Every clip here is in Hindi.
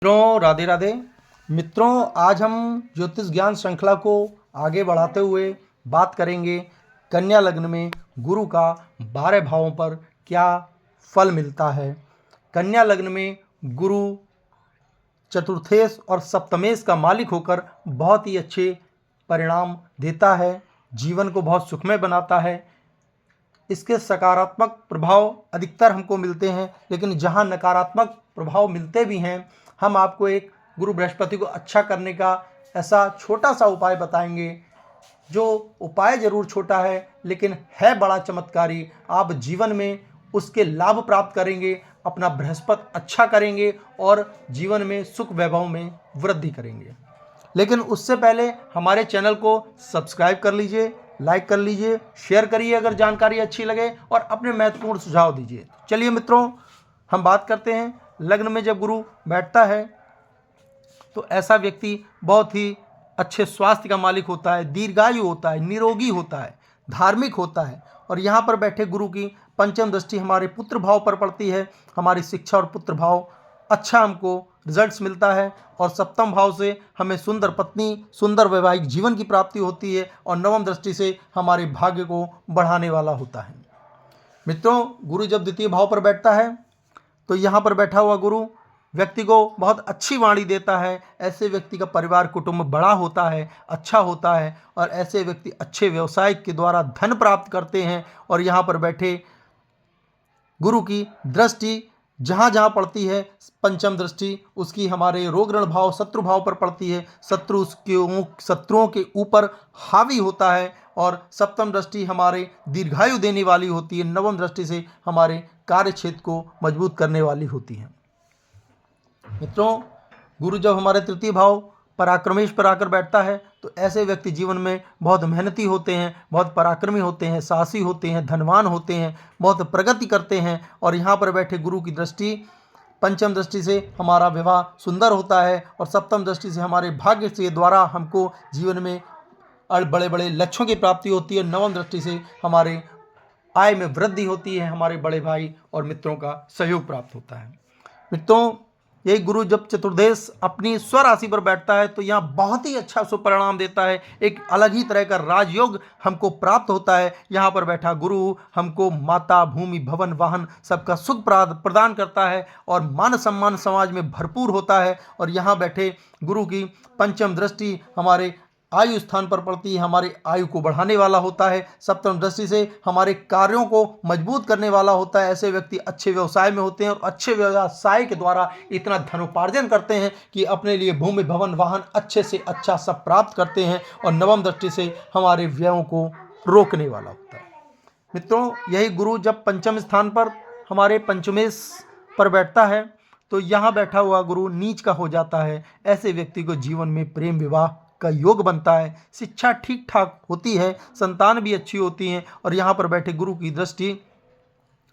मित्रों राधे राधे। मित्रों, आज हम ज्योतिष ज्ञान श्रृंखला को आगे बढ़ाते हुए बात करेंगे कन्या लग्न में गुरु का 12 भावों पर क्या फल मिलता है। कन्या लग्न में गुरु चतुर्थेश और सप्तमेश का मालिक होकर बहुत ही अच्छे परिणाम देता है, जीवन को बहुत सुखमय बनाता है। इसके सकारात्मक प्रभाव अधिकतर हमको मिलते हैं, लेकिन जहाँ नकारात्मक प्रभाव मिलते भी हैं, हम आपको एक गुरु बृहस्पति को अच्छा करने का ऐसा छोटा सा उपाय बताएंगे, जो उपाय जरूर छोटा है लेकिन है बड़ा चमत्कारी। आप जीवन में उसके लाभ प्राप्त करेंगे, अपना बृहस्पति अच्छा करेंगे और जीवन में सुख वैभव में वृद्धि करेंगे। लेकिन उससे पहले हमारे चैनल को सब्सक्राइब कर लीजिए, लाइक कर लीजिए, शेयर करिए अगर जानकारी अच्छी लगे और अपने महत्वपूर्ण सुझाव दीजिए। चलिए मित्रों, हम बात करते हैं लग्न में जब गुरु बैठता है तो ऐसा व्यक्ति बहुत ही अच्छे स्वास्थ्य का मालिक होता है, दीर्घायु होता है, निरोगी होता है, धार्मिक होता है। और यहाँ पर बैठे गुरु की पंचम दृष्टि हमारे पुत्र भाव पर पड़ती है। हमारी शिक्षा और पुत्र भाव अच्छा हमको रिजल्ट्स मिलता है और सप्तम भाव से हमें सुंदर पत्नी, सुंदर वैवाहिक जीवन की प्राप्ति होती है और नवम दृष्टि से हमारे भाग्य को बढ़ाने वाला होता है। मित्रों, गुरु जब द्वितीय भाव पर बैठता है तो यहाँ पर बैठा हुआ गुरु व्यक्ति को बहुत अच्छी वाणी देता है। ऐसे व्यक्ति का परिवार कुटुंब बड़ा होता है, अच्छा होता है और ऐसे व्यक्ति अच्छे व्यवसाय के द्वारा धन प्राप्त करते हैं। और यहाँ पर बैठे गुरु की दृष्टि जहाँ जहाँ पड़ती है, पंचम दृष्टि उसकी हमारे रोग ऋण भाव, शत्रु भाव पर पड़ती है। शत्रुओं के ऊपर हावी होता है और सप्तम दृष्टि हमारे दीर्घायु देने वाली होती है। नवम दृष्टि से हमारे कार्य क्षेत्र को मजबूत करने वाली होती है। मित्रों, गुरु जब हमारे तृतीय भाव पराक्रमेश पर आकर बैठता है तो ऐसे व्यक्ति जीवन में बहुत मेहनती होते हैं, बहुत पराक्रमी होते हैं, साहसी होते हैं, धनवान होते हैं, बहुत प्रगति करते हैं। और यहाँ पर बैठे गुरु की दृष्टि पंचम दृष्टि से हमारा विवाह सुंदर होता है और सप्तम दृष्टि से हमारे भाग्य से द्वारा हमको जीवन में बड़े बड़े लक्ष्यों की प्राप्ति होती है। नवम दृष्टि से हमारे आय में वृद्धि होती है, हमारे बड़े भाई और मित्रों का सहयोग प्राप्त होता है। मित्रों, यही गुरु जब चतुर्देश अपनी स्वराशि पर बैठता है तो यहाँ बहुत ही अच्छा सुपरिणाम देता है। एक अलग ही तरह का राजयोग हमको प्राप्त होता है। यहाँ पर बैठा गुरु हमको माता, भूमि, भवन, वाहन सबका सुख प्रदान करता है और मान सम्मान समाज में भरपूर होता है। और यहाँ बैठे गुरु की पंचम दृष्टि हमारे आयु स्थान पर पड़ती है, हमारे आयु को बढ़ाने वाला होता है। सप्तम दृष्टि से हमारे कार्यों को मजबूत करने वाला होता है। ऐसे व्यक्ति अच्छे व्यवसाय में होते हैं और अच्छे व्यवसाय के द्वारा इतना धनोपार्जन करते हैं कि अपने लिए भूमि, भवन, वाहन अच्छे से अच्छा सब प्राप्त करते हैं। और नवम दृष्टि से हमारे व्ययों को रोकने वाला होता है। मित्रों, यही गुरु जब पंचम स्थान पर हमारे पंचमेश पर बैठता है तो यहाँ बैठा हुआ गुरु नीच का हो जाता है। ऐसे व्यक्ति को जीवन में प्रेम विवाह का योग बनता है, शिक्षा ठीक ठाक होती है, संतान भी अच्छी होती हैं। और यहाँ पर बैठे गुरु की दृष्टि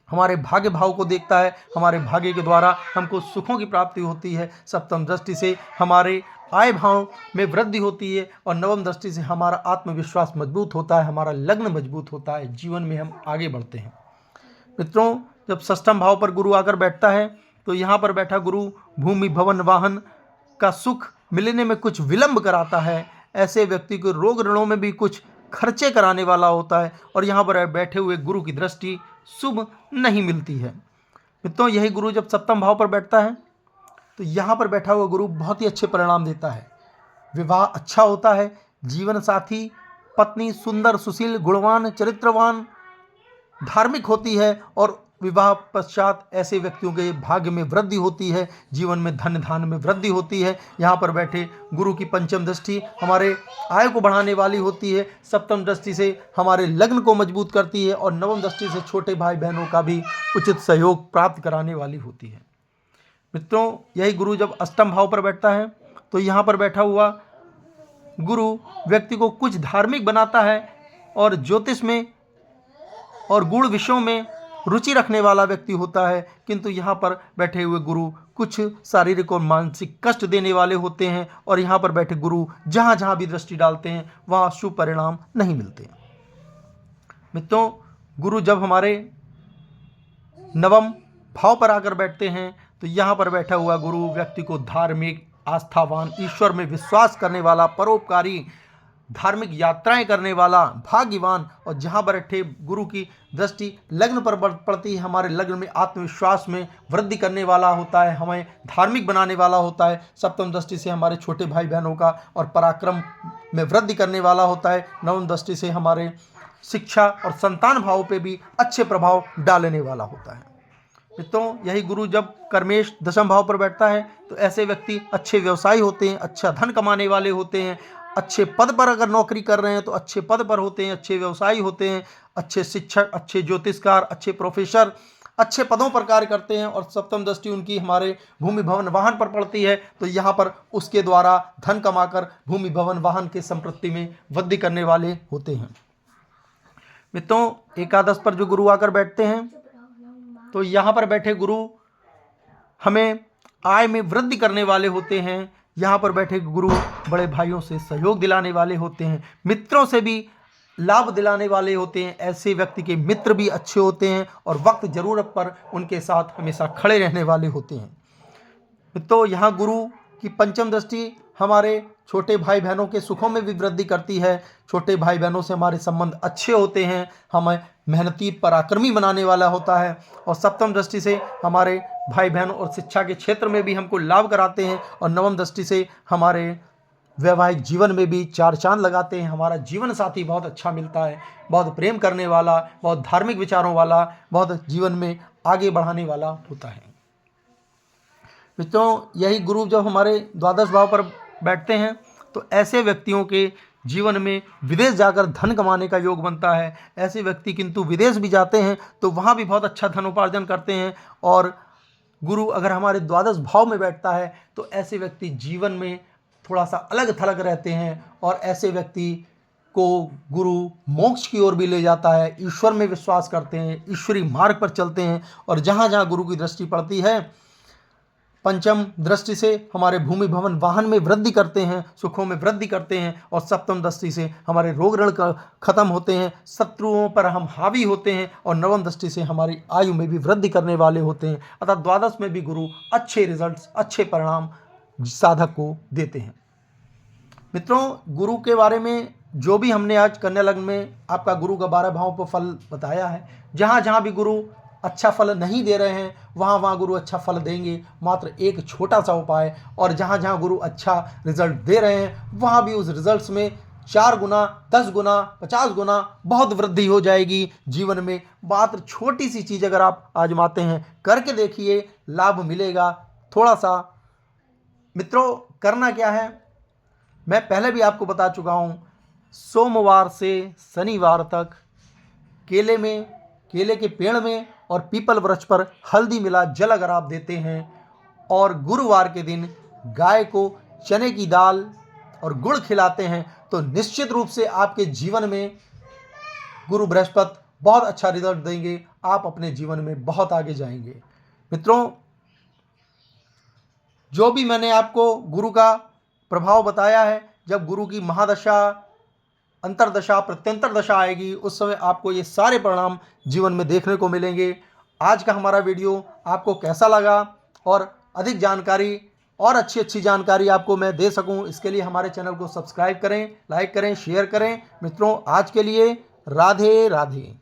हमारे भाग्य भाव को देखता है, हमारे भाग्य के द्वारा हमको सुखों की प्राप्ति होती है। सप्तम दृष्टि से हमारे आय भाव में वृद्धि होती है और नवम दृष्टि से हमारा आत्मविश्वास मजबूत होता है, हमारा लग्न मजबूत होता है, जीवन में हम आगे बढ़ते हैं। मित्रों, जब षष्ठम भाव पर गुरु आकर बैठता है तो यहाँ पर बैठा गुरु भूमि, भवन, वाहन का सुख मिलने में कुछ विलंब कराता है। ऐसे व्यक्ति को रोग ऋणों में भी कुछ खर्चे कराने वाला होता है और यहाँ पर बैठे हुए गुरु की दृष्टि शुभ नहीं मिलती है। मित्रों, यही गुरु जब सप्तम भाव पर बैठता है तो यहाँ पर बैठा हुआ गुरु बहुत ही अच्छे परिणाम देता है। विवाह अच्छा होता है, जीवन साथी पत्नी सुंदर, सुशील, गुणवान, चरित्रवान, धार्मिक होती है और विवाह पश्चात ऐसे व्यक्तियों के भाग्य में वृद्धि होती है, जीवन में धन धान्य में वृद्धि होती है। यहाँ पर बैठे गुरु की पंचम दृष्टि हमारे आय को बढ़ाने वाली होती है। सप्तम दृष्टि से हमारे लग्न को मजबूत करती है और नवम दृष्टि से छोटे भाई बहनों का भी उचित सहयोग प्राप्त कराने वाली होती है। मित्रों, यही गुरु जब अष्टम भाव पर बैठता है तो यहाँ पर बैठा हुआ गुरु व्यक्ति को कुछ धार्मिक बनाता है और ज्योतिष में और गूढ़ विषयों में रुचि रखने वाला व्यक्ति होता है। किंतु यहाँ पर बैठे हुए गुरु कुछ शारीरिक और मानसिक कष्ट देने वाले होते हैं और यहाँ पर बैठे गुरु जहाँ जहाँ भी दृष्टि डालते हैं वहाँ शुभ परिणाम नहीं मिलते। मित्रों, गुरु जब हमारे नवम भाव पर आकर बैठते हैं तो यहाँ पर बैठा हुआ गुरु व्यक्ति को धार्मिक, आस्थावान, ईश्वर में विश्वास करने वाला, परोपकारी, धार्मिक यात्राएं करने वाला, भाग्यवान, और जहाँ बैठे गुरु की दृष्टि लग्न पर पड़ती है, हमारे लग्न में आत्मविश्वास में वृद्धि करने वाला होता है, हमें धार्मिक बनाने वाला होता है। सप्तम दृष्टि से हमारे छोटे भाई बहनों का और पराक्रम में वृद्धि करने वाला होता है। नवम दृष्टि से हमारे शिक्षा और संतान भाव पे भी अच्छे प्रभाव डालने वाला होता है। मित्रों, यही गुरु जब कर्मेश दशम भाव पर बैठता है तो ऐसे व्यक्ति अच्छे व्यवसायी होते हैं, अच्छा धन कमाने वाले होते हैं, अच्छे पद पर अगर नौकरी कर रहे हैं तो अच्छे पद पर होते हैं, अच्छे व्यवसायी होते हैं, अच्छे शिक्षक, अच्छे ज्योतिषकार, अच्छे प्रोफेसर, अच्छे पदों पर कार्य करते हैं। और सप्तम दृष्टि उनकी हमारे भूमि भवन वाहन पर पड़ती है तो यहाँ पर उसके द्वारा धन कमाकर भूमि भवन वाहन के संपत्ति में वृद्धि करने वाले होते हैं। मित्रों, एकादश पर जो गुरु आकर बैठते हैं तो यहाँ पर बैठे गुरु हमें आय में वृद्धि करने वाले होते हैं। यहाँ पर बैठे गुरु बड़े भाइयों से सहयोग दिलाने वाले होते हैं, मित्रों से भी लाभ दिलाने वाले होते हैं। ऐसे व्यक्ति के मित्र भी अच्छे होते हैं और वक्त ज़रूरत पर उनके साथ हमेशा खड़े रहने वाले होते हैं। तो यहाँ गुरु की पंचम दृष्टि हमारे छोटे भाई बहनों के सुखों में भी वृद्धि करती है। छोटे भाई बहनों से हमारे संबंध अच्छे होते हैं, हमें मेहनती पराक्रमी बनाने वाला होता है। और सप्तम दृष्टि से हमारे भाई बहन और शिक्षा के क्षेत्र में भी हमको लाभ कराते हैं। और नवम दृष्टि से हमारे वैवाहिक जीवन में भी चार चांद लगाते हैं। हमारा जीवन साथी बहुत अच्छा मिलता है, बहुत प्रेम करने वाला, बहुत धार्मिक विचारों वाला, बहुत जीवन में आगे बढ़ाने वाला होता है। मित्रों, यही गुरु जब हमारे द्वादश भाव पर बैठते हैं तो ऐसे व्यक्तियों के जीवन में विदेश जाकर धन कमाने का योग बनता है। ऐसे व्यक्ति किंतु विदेश भी जाते हैं तो वहाँ भी बहुत अच्छा धन उपार्जन करते हैं। और गुरु अगर हमारे द्वादश भाव में बैठता है तो ऐसे व्यक्ति जीवन में थोड़ा सा अलग थलग रहते हैं और ऐसे व्यक्ति को गुरु मोक्ष की ओर भी ले जाता है। ईश्वर में विश्वास करते हैं, ईश्वरी मार्ग पर चलते हैं। और जहाँ जहाँ गुरु की दृष्टि पड़ती है, पंचम दृष्टि से हमारे भूमि भवन वाहन में वृद्धि करते हैं, सुखों में वृद्धि करते हैं। और सप्तम दृष्टि से हमारे रोग ऋण खत्म होते हैं, शत्रुओं पर हम हावी होते हैं। और नवम दृष्टि से हमारी आयु में भी वृद्धि करने वाले होते हैं। अर्थात द्वादश में भी गुरु अच्छे रिजल्ट्स, अच्छे परिणाम साधक को देते हैं। मित्रों, गुरु के बारे में जो भी हमने आज कन्या लग्न में आपका गुरु का 12 भावों पर फल बताया है, जहाँ जहाँ भी गुरु अच्छा फल नहीं दे रहे हैं वहाँ वहाँ गुरु अच्छा फल देंगे। मात्र एक छोटा सा उपाय, और जहाँ जहाँ गुरु अच्छा रिजल्ट दे रहे हैं वहाँ भी उस रिजल्ट्स में 4 गुना, 10 गुना, 50 गुना बहुत वृद्धि हो जाएगी जीवन में। मात्र छोटी सी चीज़ अगर आप आजमाते हैं, करके देखिए, लाभ मिलेगा थोड़ा सा। मित्रों, करना क्या है मैं पहले भी आपको बता चुका हूँ। सोमवार से शनिवार तक केले के पेड़ में और पीपल वृक्ष पर हल्दी मिला जल अगर आप देते हैं, और गुरुवार के दिन गाय को चने की दाल और गुड़ खिलाते हैं, तो निश्चित रूप से आपके जीवन में गुरु बृहस्पति बहुत अच्छा रिजल्ट देंगे। आप अपने जीवन में बहुत आगे जाएंगे। मित्रों, जो भी मैंने आपको गुरु का प्रभाव बताया है, जब गुरु की महादशा, अंतरदशा, प्रत्यंतर दशा आएगी उस समय आपको ये सारे परिणाम जीवन में देखने को मिलेंगे। आज का हमारा वीडियो आपको कैसा लगा, और अधिक जानकारी और अच्छी जानकारी आपको मैं दे सकूं, इसके लिए हमारे चैनल को सब्सक्राइब करें, लाइक करें, शेयर करें। मित्रों, आज के लिए राधे राधे।